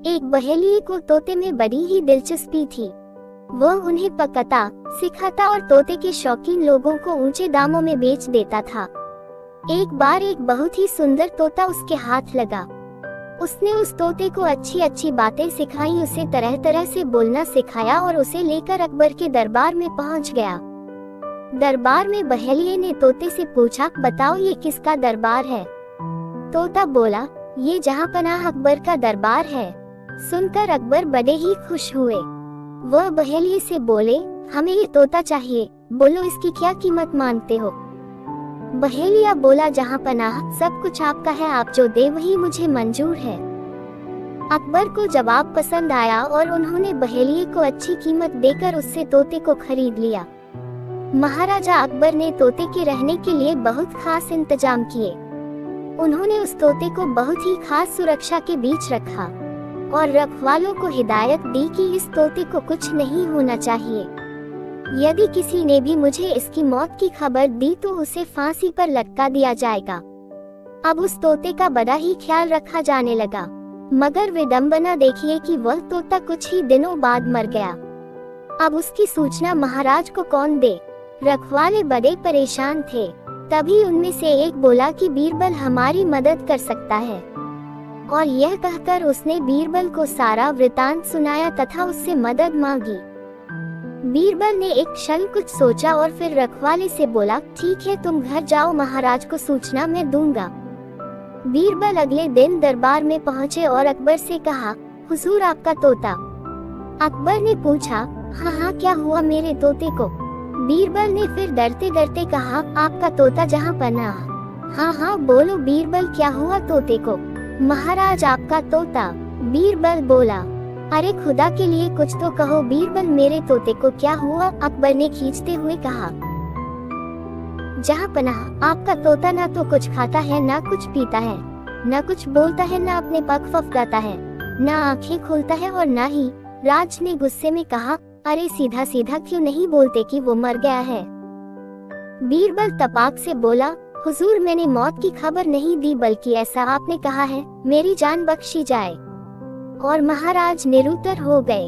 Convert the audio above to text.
एक बहेलिए को तोते में बड़ी ही दिलचस्पी थी। वह उन्हें पकाता, सिखाता और तोते के शौकीन लोगों को ऊंचे दामों में बेच देता था। एक बार एक बहुत ही सुंदर तोता उसके हाथ लगा। उसने उस तोते को अच्छी अच्छी बातें सिखाई, उसे तरह तरह से बोलना सिखाया और उसे लेकर अकबर के दरबार में पहुंच गया। दरबार में बहेलिए ने तोते से पूछा, बताओ ये किसका दरबार है? तोता बोला, ये जहांपनाह अकबर का दरबार है। सुनकर अकबर बड़े ही खुश हुए। वह बहेलिए से बोले, हमें ये तोता चाहिए, बोलो इसकी क्या कीमत मांगते हो? बहेलिया बोला, जहांपनाह सब कुछ आपका है, आप जो दे वही मुझे मंजूर है। अकबर को जवाब पसंद आया और उन्होंने बहेलिए को अच्छी कीमत देकर उससे तोते को खरीद लिया। महाराजा अकबर ने तोते के रहने के लिए बहुत खास इंतजाम किए। उन्होंने उस तोते को बहुत ही खास सुरक्षा के बीच रखा और रखवालों को हिदायत दी कि इस तोते को कुछ नहीं होना चाहिए। यदि किसी ने भी मुझे इसकी मौत की खबर दी तो उसे फांसी पर लटका दिया जाएगा। अब उस तोते का बड़ा ही ख्याल रखा जाने लगा, मगर विडंबना देखिए कि वह तोता कुछ ही दिनों बाद मर गया। अब उसकी सूचना महाराज को कौन दे? रखवाले बड़े परेशान थे। तभी उनमें से एक बोला कि बीरबल हमारी मदद कर सकता है, और यह कहकर उसने बीरबल को सारा वृतांत सुनाया तथा उससे मदद मांगी। बीरबल ने एक क्षण कुछ सोचा और फिर रखवाले से बोला, ठीक है तुम घर जाओ, महाराज को सूचना मैं दूंगा। बीरबल अगले दिन दरबार में पहुंचे और अकबर से कहा, हुजूर आपका तोता। अकबर ने पूछा, हाँ क्या हुआ मेरे तोते को? बीरबल ने फिर डरते डरते कहा, आपका तोता जहांपनाह। हाँ बोलो बीरबल, क्या हुआ तोते को? महाराज आपका तोता। बीरबल बोला, अरे खुदा के लिए कुछ तो कहो बीरबल, मेरे तोते को क्या हुआ? अकबर ने खींचते हुए कहा, जहांपनाह आपका तोता ना तो कुछ खाता है, ना कुछ पीता है, ना कुछ बोलता है, ना अपने पग फफड़ाता है, ना आंखें खोलता है और ना ही। राज ने गुस्से में कहा, अरे सीधा सीधा क्यों नहीं बोलते कि वो मर गया है? बीरबल तपाक से बोला, हुजूर मैंने मौत की खबर नहीं दी, बल्कि ऐसा आपने कहा है मेरी जान बख्शी जाए। और महाराज निरुत्तर हो गए।